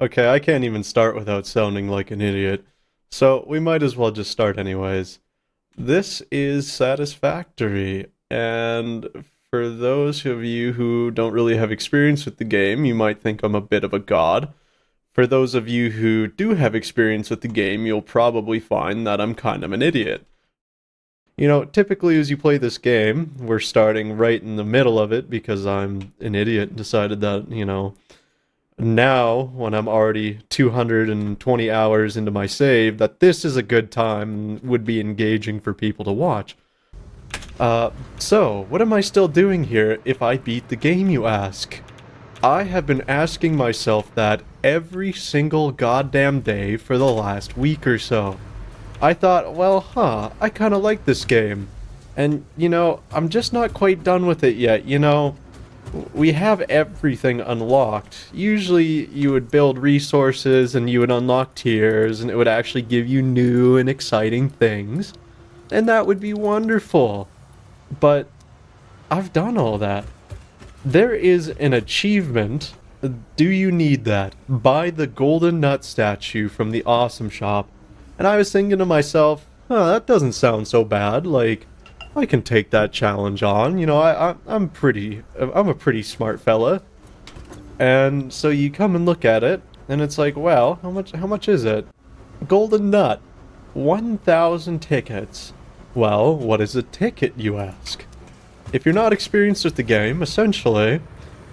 Okay, I can't even start without sounding like an idiot. So we might as well just start anyways. This is Satisfactory, and for those of you who don't really have experience with the game, you might think I'm a bit of a god. For those of you who do have experience with the game, you'll probably find that I'm kind of an idiot. You know, typically as you play this game, we're starting right in the middle of it because I'm an idiot and decided that, now, when I'm already 220 hours into my save, that this is a good time and would be engaging for people to watch. So, what am I still doing here if I beat the game, you ask? I have been asking myself that every single goddamn day for the last week or so. I thought, well, I kinda like this game. And, I'm just not quite done with it yet, we have everything unlocked. Usually you would build resources and you would unlock tiers and it would actually give you new and exciting things. And that would be wonderful. But I've done all that. There is an achievement. Do you need that? Buy the golden nut statue from the awesome shop. And I was thinking to myself, that doesn't sound so bad. Like, I can take that challenge on. I'm a pretty smart fella. And so you come and look at it, and it's like, well, how much is it? Golden Nut. 1,000 tickets. Well, what is a ticket, you ask? If you're not experienced with the game, essentially,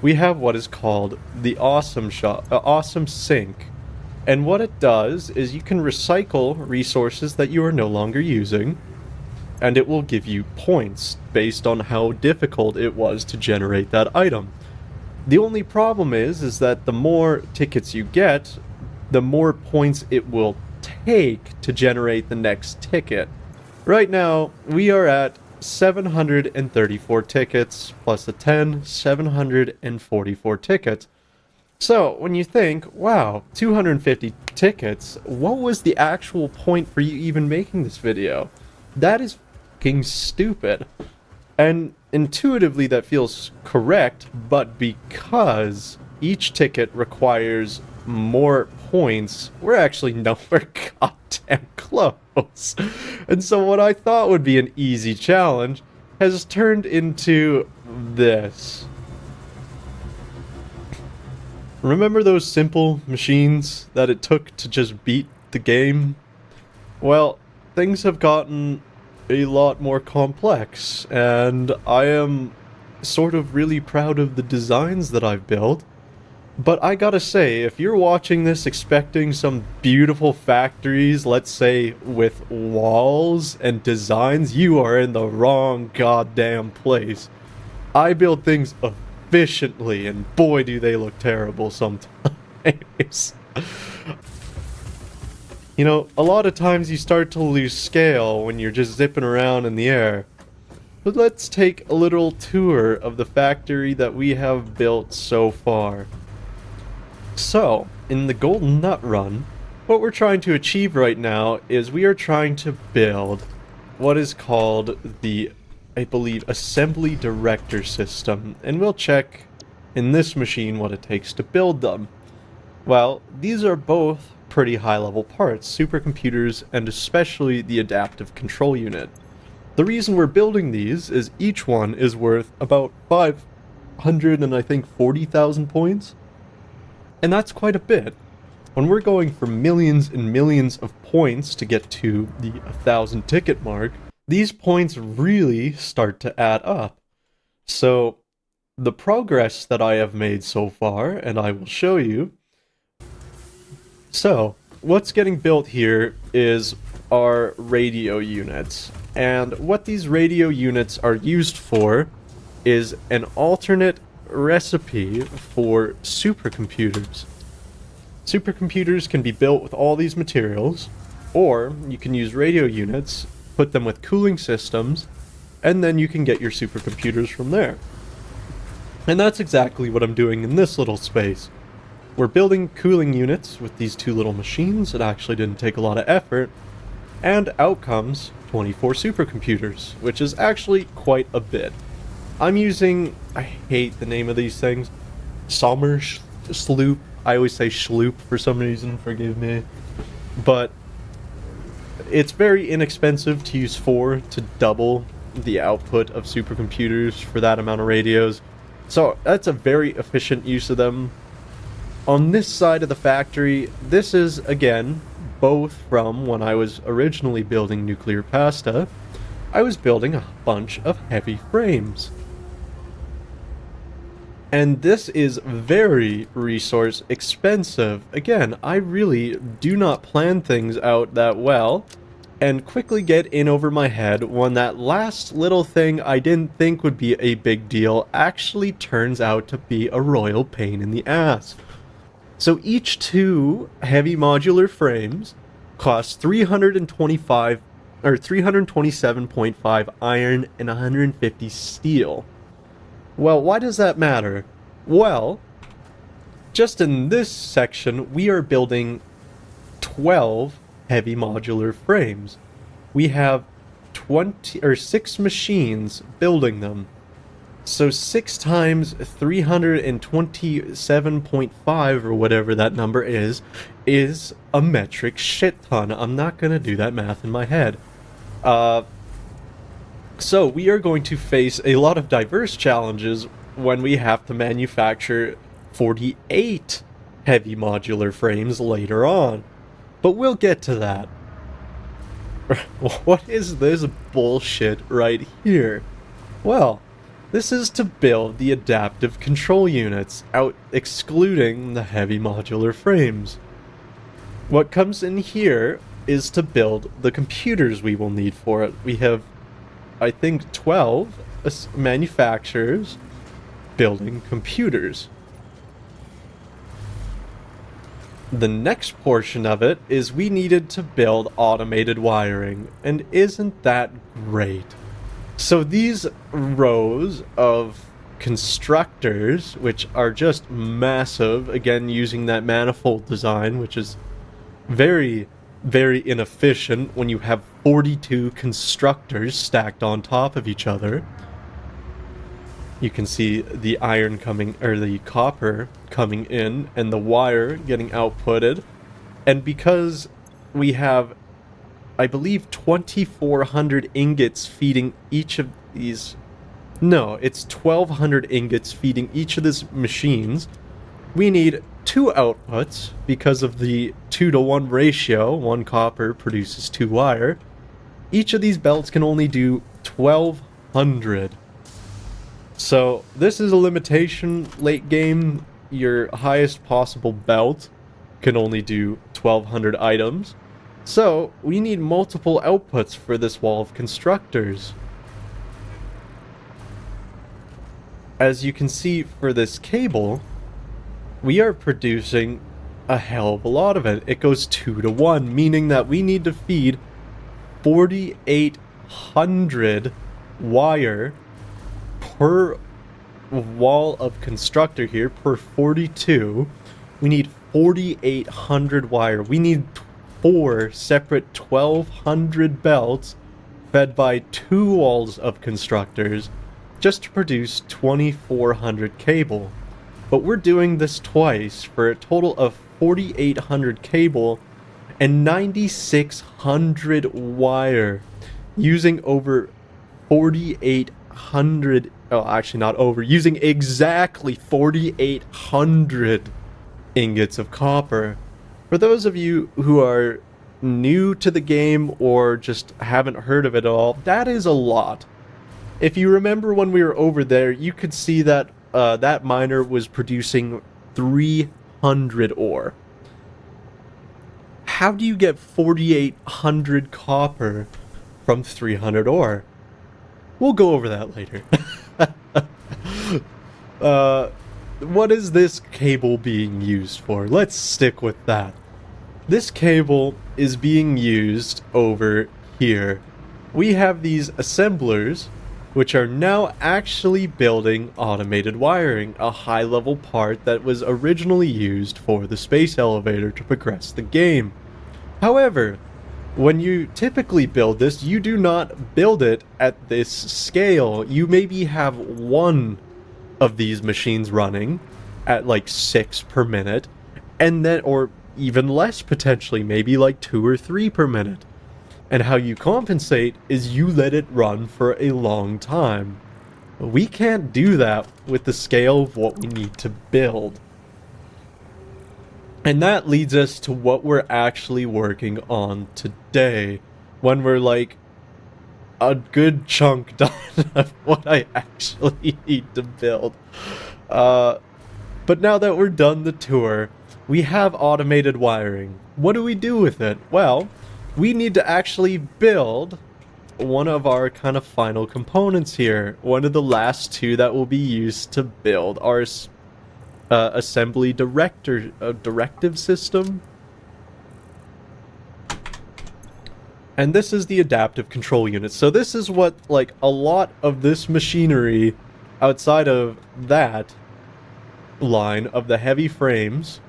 we have what is called the Awesome Sink. And what it does is you can recycle resources that you are no longer using, and it will give you points based on how difficult it was to generate that item. The only problem is that the more tickets you get, the more points it will take to generate the next ticket. Right now, we are at 734 tickets, plus the 10, 744 tickets. So, when you think, wow, 250 tickets, what was the actual point for you even making this video? That is fucking stupid. And intuitively that feels correct, but because each ticket requires more points, we're actually nowhere goddamn close. And so what I thought would be an easy challenge has turned into this. Remember those simple machines that it took to just beat the game? Well, things have gotten a lot more complex, and I am sort of really proud of the designs that I've built. But I gotta say, if you're watching this expecting some beautiful factories, let's say with walls and designs, you are in the wrong goddamn place. I build things efficiently, and boy do they look terrible sometimes. A lot of times you start to lose scale when you're just zipping around in the air. But let's take a little tour of the factory that we have built so far. So, in the Golden Nut Run, what we're trying to achieve right now is we are trying to build what is called the, I believe, Assembly Director System, and we'll check in this machine what it takes to build them. Well, these are both pretty high-level parts, supercomputers, and especially the adaptive control unit. The reason we're building these is each one is worth about 500 and I think 40,000 points. And that's quite a bit. When we're going for millions and millions of points to get to the 1,000 ticket mark, these points really start to add up. So, the progress that I have made so far, and I will show you. So, what's getting built here is our radio units. And what these radio units are used for is an alternate recipe for supercomputers. Supercomputers can be built with all these materials, or you can use radio units, put them with cooling systems, and then you can get your supercomputers from there. And that's exactly what I'm doing in this little space. We're building cooling units with these two little machines. It actually didn't take a lot of effort. And out comes 24 supercomputers, which is actually quite a bit. I'm using, I hate the name of these things, Sommersloop I always say schloop for some reason, forgive me. But it's very inexpensive to use 4 to double the output of supercomputers for that amount of radios. So that's a very efficient use of them. On this side of the factory, this is, again, both from when I was originally building nuclear pasta. I was building a bunch of heavy frames. And this is very resource expensive. Again, I really do not plan things out that well, and quickly get in over my head when that last little thing I didn't think would be a big deal actually turns out to be a royal pain in the ass. So each 2 heavy modular frames cost 327.5 iron and 150 steel. Well, why does that matter? Well, just in this section, we are building 12 heavy modular frames. We have 6 machines building them. So 6 times 327.5 or whatever that number is a metric shit ton. I'm not gonna do that math in my head. So we are going to face a lot of diverse challenges when we have to manufacture 48 heavy modular frames later on. But we'll get to that. What is this bullshit right here? Well, this is to build the adaptive control units, excluding the heavy modular frames. What comes in here is to build the computers we will need for it. We have, I think, 12 manufacturers building computers. The next portion of it is we needed to build automated wiring, and isn't that great? So these rows of constructors, which are just massive, again using that manifold design, which is very, very inefficient when you have 42 constructors stacked on top of each other. You can see the iron coming, or the copper coming in, and the wire getting outputted. And because we have, I believe, 2,400 ingots feeding each of these... No, it's 1,200 ingots feeding each of these machines. We need 2 outputs because of the 2-to-1 ratio. 1 copper produces 2 wire. Each of these belts can only do 1,200. So this is a limitation late game. Your highest possible belt can only do 1,200 items. So we need multiple outputs for this wall of constructors. As you can see for this cable, we are producing a hell of a lot of it. It goes 2-to-1, meaning that we need to feed 4,800 wire per wall of constructor here, per 42. We need 4,800 wire. We need 4 separate 1,200 belts fed by 2 walls of constructors just to produce 2,400 cable. But we're doing this twice for a total of 4,800 cable and 9,600 wire, using over 4,800, oh actually not over, using exactly 4,800 ingots of copper. For those of you who are new to the game or just haven't heard of it all, that is a lot. If you remember when we were over there, you could see that that miner was producing 300 ore. How do you get 4,800 copper from 300 ore? We'll go over that later. What is this cable being used for? Let's stick with that. This cable is being used over here. We have these assemblers, which are now actually building automated wiring, a high-level part that was originally used for the space elevator to progress the game. However, when you typically build this, you do not build it at this scale. You maybe have 1 of these machines running at like 6 per minute, and then, or even less potentially, maybe like 2 or 3 per minute. And how you compensate is you let it run for a long time. We can't do that with the scale of what we need to build. And that leads us to what we're actually working on today, when we're like a good chunk done of what I actually need to build. But now that we're done the tour, we have automated wiring. What do we do with it? Well, we need to actually build one of our kind of final components here. One of the last 2 that will be used to build our assembly directive system. And this is the adaptive control unit. So this is what, like, a lot of this machinery outside of that line of the heavy frames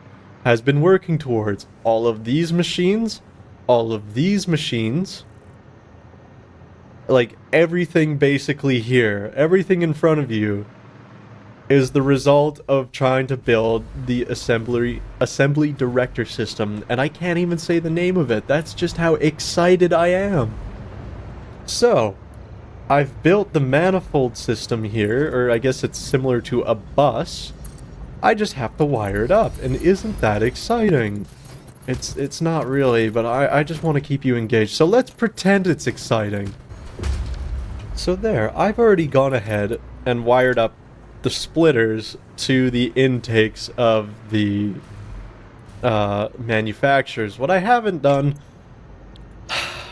has been working towards. All of these machines, all of these machines, like everything basically here, everything in front of you is the result of trying to build the assembly director system, and I can't even say the name of it. That's just how excited I am. So, I've built the manifold system here, or I guess it's similar to a bus. I just have to wire it up, and isn't that exciting? It's not really, but I just want to keep you engaged, so let's pretend it's exciting. So there, I've already gone ahead and wired up the splitters to the intakes of the manufacturers. What I haven't done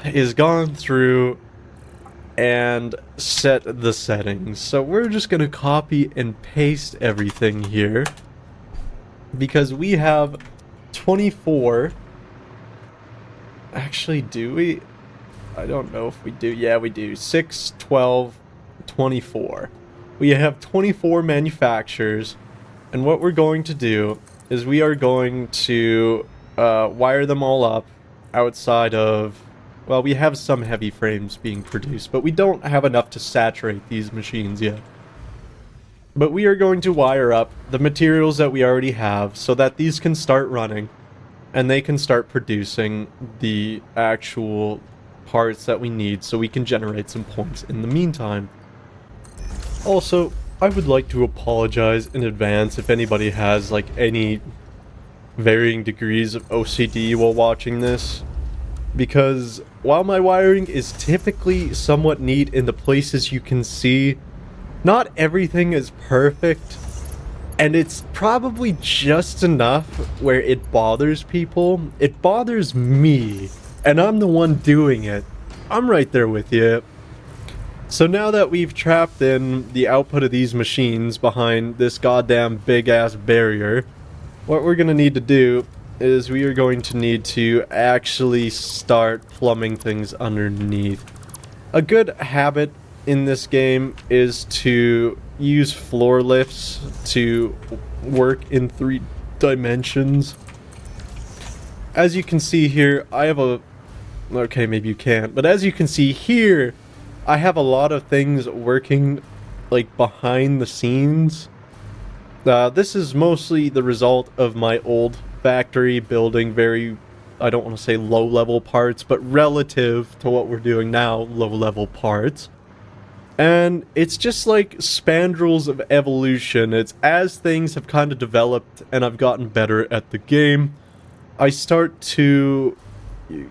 is gone through and set the settings. So we're just gonna copy and paste everything here because we have 24. Actually, do we? I don't know if we do. Yeah, we do. 6, 12, 24. We have 24 manufacturers, and what we're going to do is we are going to wire them all up outside of... Well, we have some heavy frames being produced, but we don't have enough to saturate these machines yet. But we are going to wire up the materials that we already have so that these can start running, and they can start producing the actual parts that we need so we can generate some points in the meantime. Also, I would like to apologize in advance if anybody has, like, any varying degrees of OCD while watching this, because while my wiring is typically somewhat neat in the places you can see, not everything is perfect, and it's probably just enough where it bothers people. It bothers me, and I'm the one doing it. I'm right there with you. So now that we've trapped in the output of these machines behind this goddamn big-ass barrier, what we're gonna need to do is we are going to need to actually start plumbing things underneath. A good habit in this game is to use floor lifts to work in 3 dimensions. As you can see here, I have a... Okay, maybe you can't, but as you can see here, I have a lot of things working, like, behind the scenes. This is mostly the result of my old factory building very, I don't want to say low-level parts, but relative to what we're doing now, low-level parts. And it's just like spandrels of evolution. It's as things have kind of developed and I've gotten better at the game, I start to,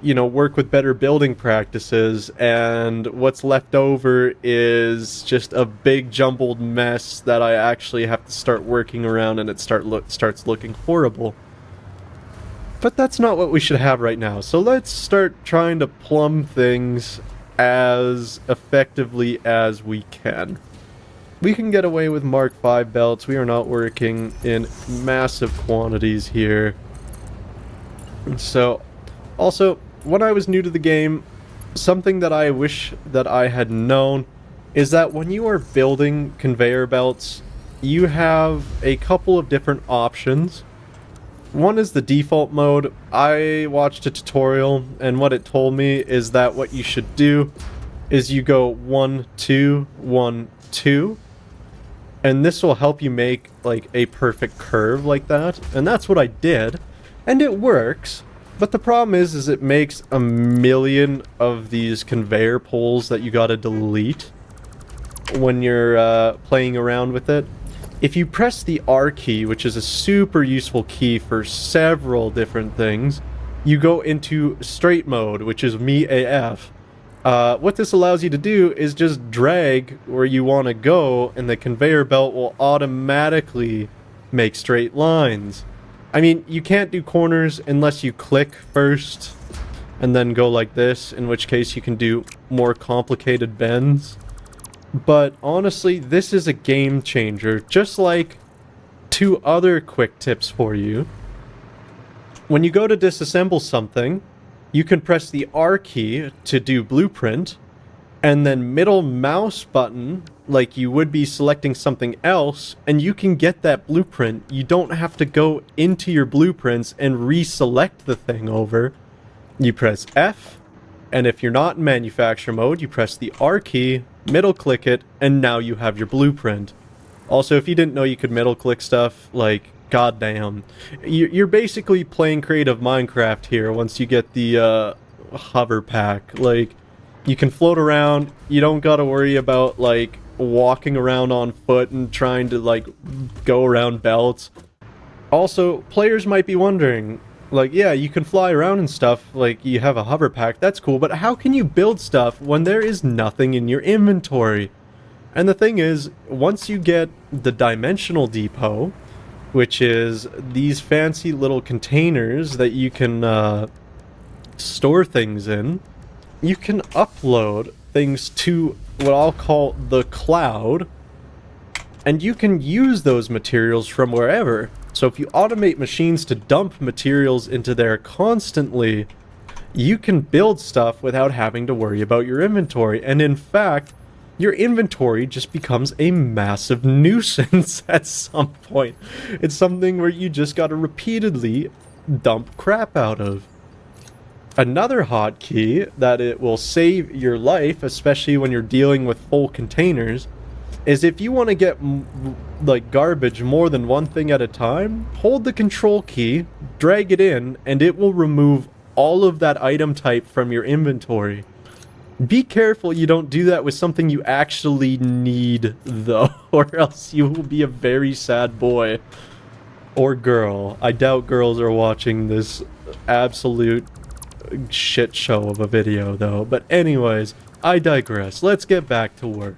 you know, work with better building practices, and what's left over is just a big jumbled mess that I actually have to start working around, and it starts looking horrible. But that's not what we should have right now, so let's start trying to plumb things as effectively as we can. We can get away with Mark V belts. We are not working in massive quantities here. So, also, when I was new to the game, something that I wish that I had known is that when you are building conveyor belts, you have a couple of different options. One is the default mode. I watched a tutorial, and what it told me is that what you should do is you go 1, 2, 1, 2, and this will help you make like a perfect curve like that, and that's what I did. And it works, but the problem is it makes a million of these conveyor poles that you gotta delete when you're playing around with it. If you press the R key, which is a super useful key for several different things, you go into straight mode, which is me AF. What this allows you to do is just drag where you want to go, and the conveyor belt will automatically make straight lines. I mean, you can't do corners unless you click first and then go like this, in which case you can do more complicated bends. But honestly, this is a game changer. Just like 2 other quick tips for you. When you go to disassemble something, you can press the R key to do blueprint, and then middle mouse button, like you would be selecting something else, and you can get that blueprint. You don't have to go into your blueprints and reselect the thing over. You press F, and if you're not in manufacture mode, you press the R key, middle click it, and now you have your blueprint. Also, if you didn't know you could middle click stuff, like, goddamn. You're basically playing creative Minecraft here once you get the hover pack. Like, you can float around, you don't gotta worry about, like, walking around on foot and trying to, like, go around belts. Also, players might be wondering, like, yeah, you can fly around and stuff, like, you have a hover pack, that's cool, but how can you build stuff when there is nothing in your inventory? And the thing is, once you get the dimensional depot, which is these fancy little containers that you can store things in, you can upload things to what I'll call the cloud, and you can use those materials from wherever. So if you automate machines to dump materials into there constantly, you can build stuff without having to worry about your inventory. And in fact, your inventory just becomes a massive nuisance at some point. It's something where you just gotta repeatedly dump crap out of. Another hotkey that it will save your life, especially when you're dealing with full containers, is if you want to get like garbage more than one thing at a time, hold the control key, drag it in, and it will remove all of that item type from your inventory. Be careful you don't do that with something you actually need, though, or else you will be a very sad boy. Or girl. I doubt girls are watching this absolute shit show of a video, though. But anyways, I digress. Let's get back to work.